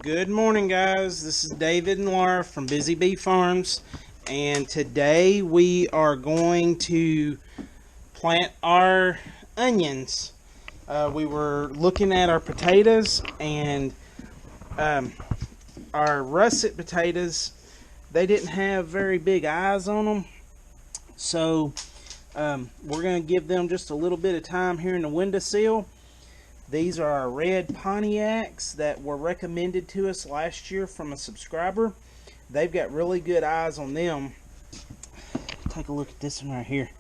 Good morning, guys. This is David and Laura from Busy Bee Farms, and today we are going to plant our onions. We were looking at our potatoes and our russet potatoes. They didn't have very big eyes on them, so we're going to give them just a little bit of time here in the windowsill. These are our red Pontiacs that were recommended to us last year from a subscriber. They've got really good eyes on them. Take a look at this one right here.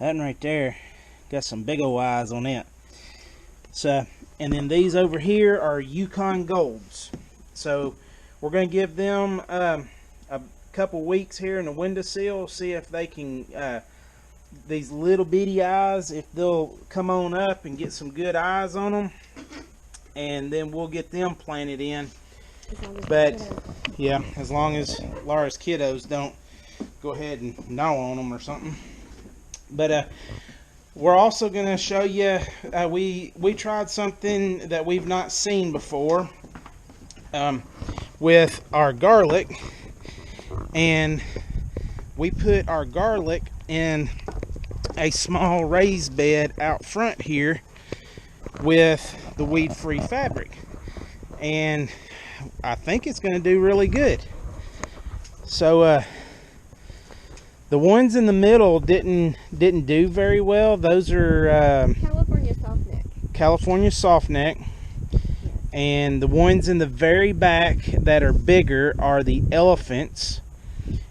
That one right there got some big old eyes on it. So, and then these over here are Yukon Golds. So we're going to give them a couple weeks here in the windowsill, see if they can these little bitty eyes, if they'll come on up and get some good eyes on them, and then we'll get them planted in. But yeah, as long as Laura's kiddos don't go ahead and gnaw on them or something. But we're also going to show you, we tried something that we've not seen before with our garlic, and we put our garlic in a small raised bed out front here with the weed-free fabric, and I think it's going to do really good. So the ones in the middle didn't do very well. Those are California softneck, and the ones in the very back that are bigger are the elephants.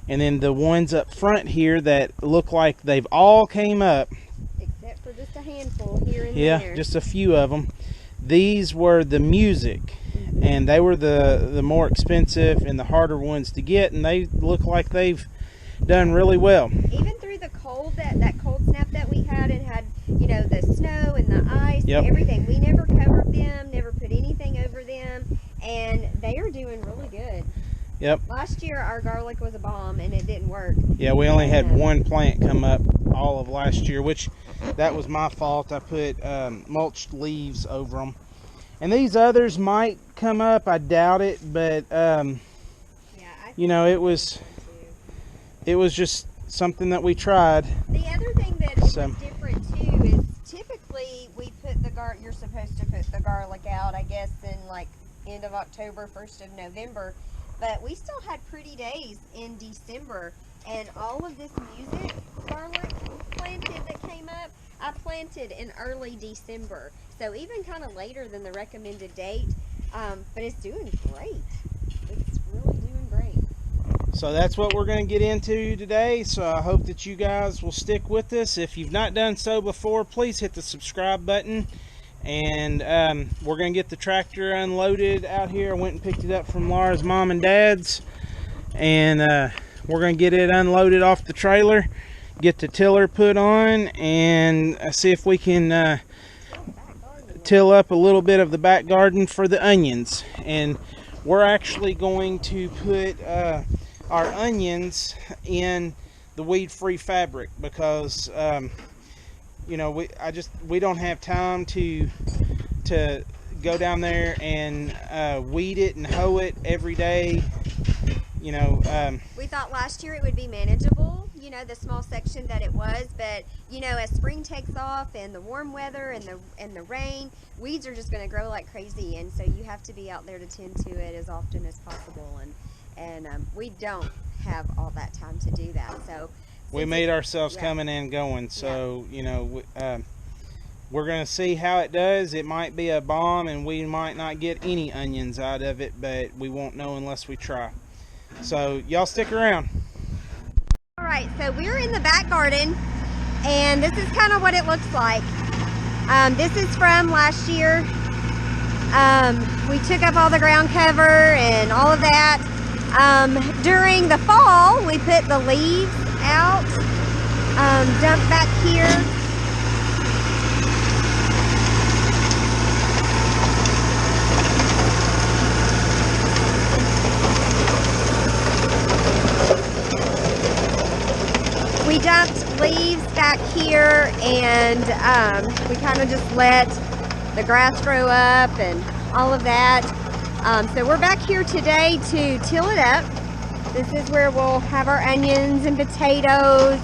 And then the ones up front here that look like they've all came up, except for just a handful here and there. Yeah, just a few of them. These were the music, and they were the more expensive and the harder ones to get, and they look like they've done really well. Even through the cold, that cold snap that we had, and had, you know, the snow and the ice and everything, we never covered them, never put anything over them, and they are doing really good. Yep. Last year our garlic was a bomb and it didn't work. Yeah, we only had one plant come up all of last year, which that was my fault. I put mulched leaves over them. And these others might come up, I doubt it, but you know, it was just something that we tried. The other thing that is different too is typically we put you're supposed to put the garlic out, I guess, in like end of October, 1st of November. But we still had pretty days in December, and all of this music garlic planted that came up, I planted in early December. So even kind of later than the recommended date, but it's doing great. It's really doing great. So that's what we're going to get into today. So I hope that you guys will stick with us. If you've not done so before, please hit the subscribe button. And we're going to get the tractor unloaded out here. I went and picked it up from Laura's mom and dad's. And we're going to get it unloaded off the trailer, get the tiller put on, and see if we can till up a little bit of the back garden for the onions. And we're actually going to put our onions in the weed-free fabric because you know, we don't have time to go down there and weed it and hoe it every day. You know, we thought last year it would be manageable, you know, the small section that it was, but you know, as spring takes off and the warm weather and the rain, weeds are just going to grow like crazy, and so you have to be out there to tend to it as often as possible, and we don't have all that time to do that. So we made ourselves coming and going, so you know, we're going to see how it does. It might be a bomb and we might not get any onions out of it, but we won't know unless we try. So y'all stick around. All right, so we're in the back garden, and this is kind of what it looks like. This is from last year. We took up all the ground cover and all of that. During the fall, we put the leaves out, dumped back here. We dumped leaves back here, and we kind of just let the grass grow up and all of that. So we're back here today to till it up. This is where we'll have our onions and potatoes.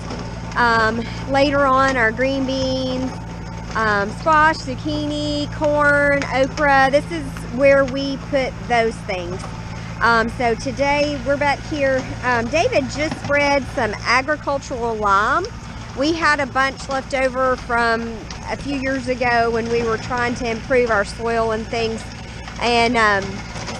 Later on, our green beans, squash, zucchini, corn, okra. This is where we put those things. So today we're back here. David just spread some agricultural lime. We had a bunch left over from a few years ago when we were trying to improve our soil and things. And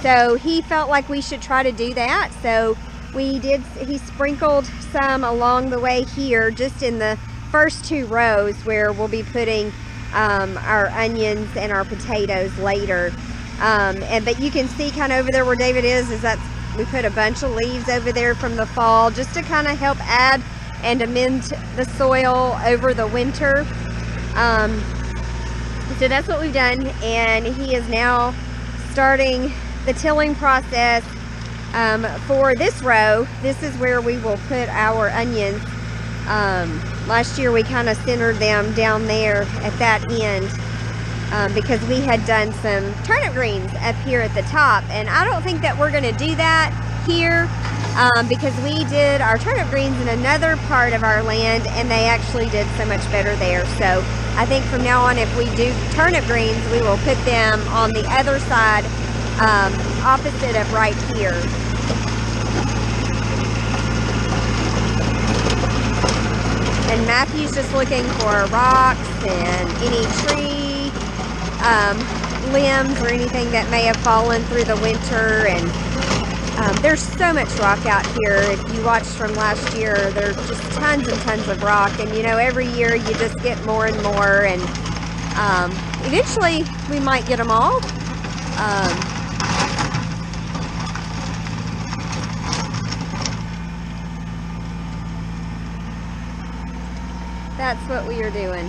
so he felt like we should try to do that. So we did. He sprinkled some along the way here, just in the first 2 rows where we'll be putting our onions and our potatoes later. But you can see kind of over there where David is that we put a bunch of leaves over there from the fall, just to kind of help add and amend the soil over the winter. So that's what we've done, and he is now starting the tilling process for this row. This is where we will put our onions. Last year we kind of centered them down there at that end because we had done some turnip greens up here at the top, and I don't think that we're going to do that here because we did our turnip greens in another part of our land and they actually did so much better there. So I think from now on, if we do turnip greens, we will put them on the other side opposite of right here. And Matthew's just looking for rocks and any tree limbs or anything that may have fallen through the winter. And there's so much rock out here. If you watched from last year, there's just tons and tons of rock. And you know, every year you just get more and more. And eventually we might get them all. That's what we are doing.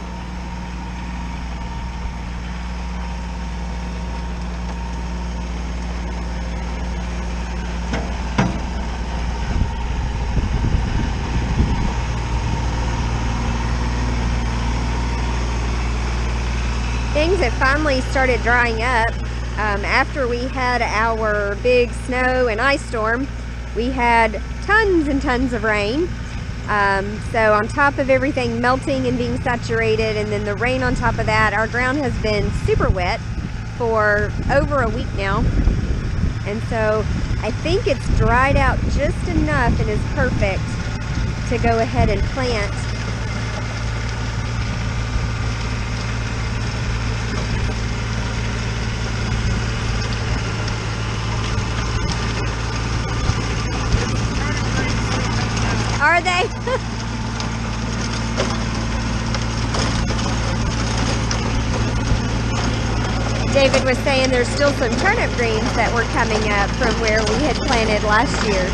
Things have finally started drying up. After we had our big snow and ice storm, we had tons and tons of rain. So on top of everything melting and being saturated, and then the rain on top of that, our ground has been super wet for over a week now. And so I think it's dried out just enough and is perfect to go ahead and plant. Are they? David was saying there's still some turnip greens that were coming up from where we had planted last year.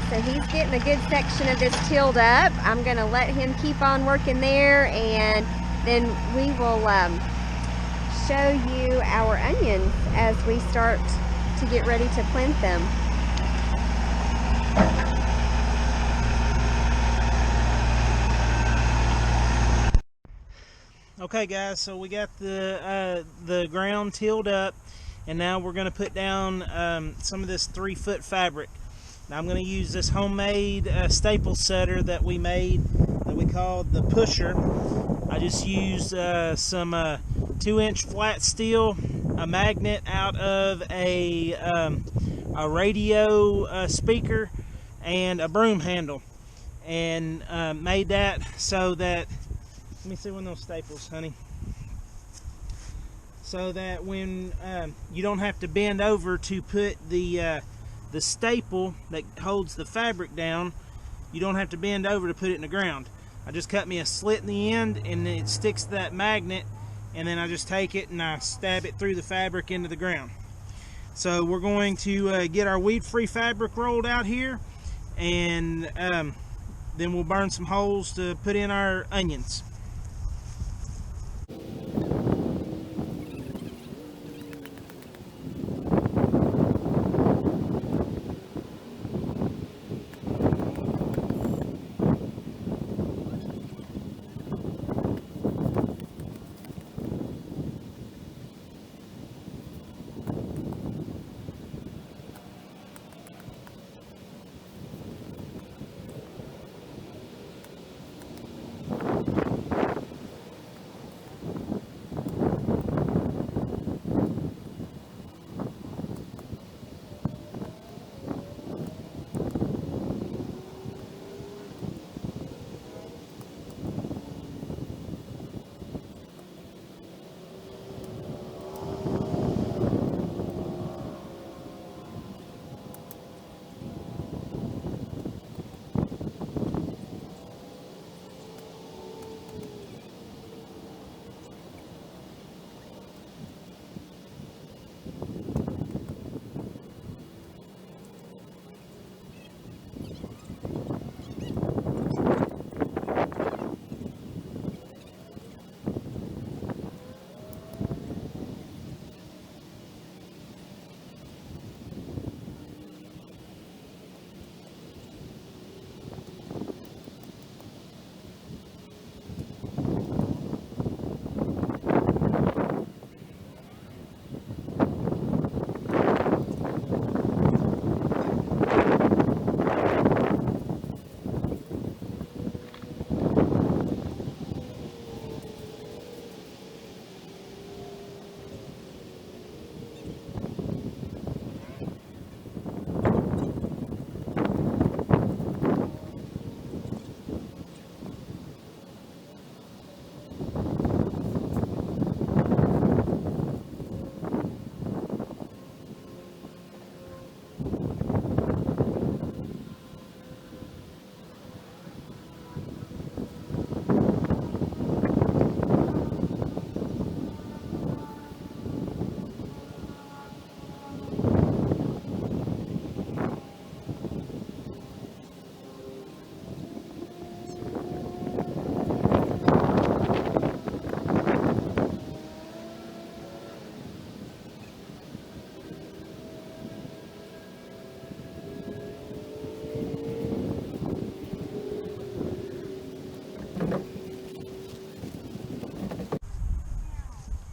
So he's getting a good section of this tilled up. I'm going to let him keep on working there, and then we will show you our onions as we start to get ready to plant them. Okay guys, so we got the ground tilled up, and now we're going to put down some of this 3-foot fabric. Now I'm going to use this homemade staple setter that we made, that we called the Pusher. I just used some 2-inch flat steel, a magnet out of a radio speaker, and a broom handle, and made that so that, let me see one of those staples, honey, so that when you don't have to bend over to put the staple that holds the fabric down, you don't have to bend over to put it in the ground. I just cut me a slit in the end, and it sticks to that magnet, and then I just take it and I stab it through the fabric into the ground. So we're going to get our weed-free fabric rolled out here, and then we'll burn some holes to put in our onions.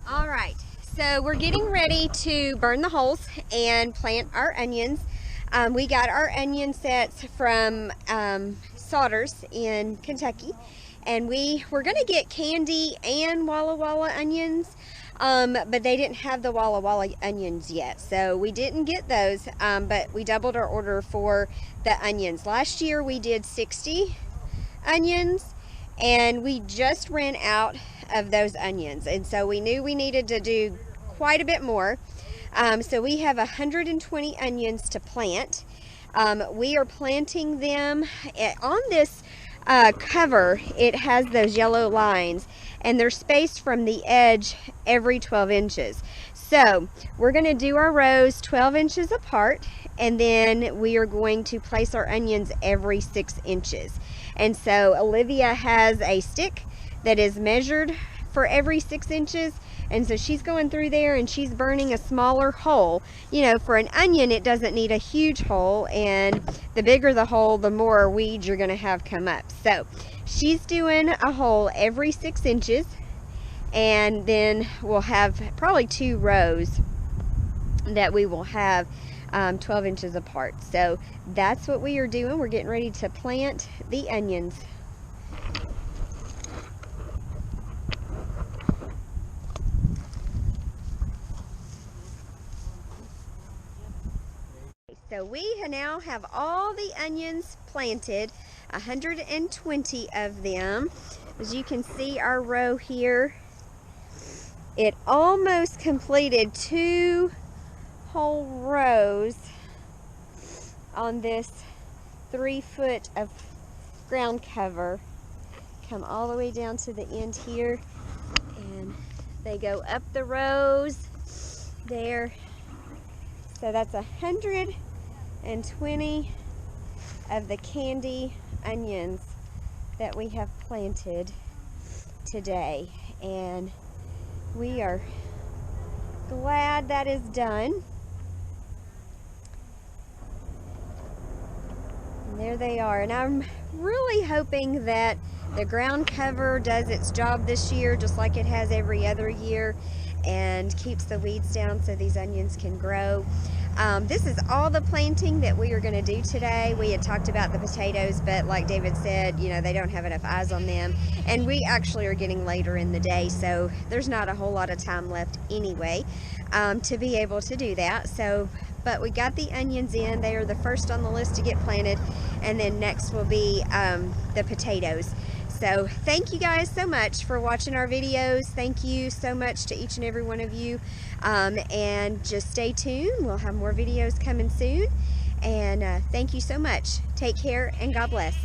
All right, so we're getting ready to burn the holes and plant our onions. We got our onion sets from Sodders in Kentucky, and we were going to get candy and Walla Walla onions, but they didn't have the Walla Walla onions yet, so we didn't get those, but we doubled our order for the onions. Last year we did 60 onions, and we just ran out of those onions, and so we knew we needed to do quite a bit more. So we have 120 onions to plant. We are planting them on this cover. It has those yellow lines, and they're spaced from the edge every 12 inches. So we're going to do our rows 12 inches apart, and then we are going to place our onions every 6 inches. And so Olivia has a stick that is measured for every 6 inches, and so she's going through there and she's burning a smaller hole. You know, for an onion it doesn't need a huge hole, and the bigger the hole the more weeds you're going to have come up. So she's doing a hole every 6 inches, and then we'll have probably 2 rows that we will have 12 inches apart. So that's what we are doing. We're getting ready to plant the onions. So we now have all the onions planted, 120 of them. As you can see, our row here, it almost completed 2 whole rows on this 3 foot of ground cover. Come all the way down to the end here, and they go up the rows there. So that's 120 of the candy onions that we have planted today, and we are glad that is done. And there they are, and I'm really hoping that the ground cover does its job this year just like it has every other year, and keeps the weeds down so these onions can grow. This is all the planting that we are going to do today. We had talked about the potatoes, but like David said, you know, they don't have enough eyes on them, and we actually are getting later in the day, so there's not a whole lot of time left anyway to be able to do that. So, but we got the onions in. They are the first on the list to get planted, and then next will be the potatoes. So thank you guys so much for watching our videos. Thank you so much to each and every one of you. And just stay tuned. We'll have more videos coming soon. And thank you so much. Take care and God bless.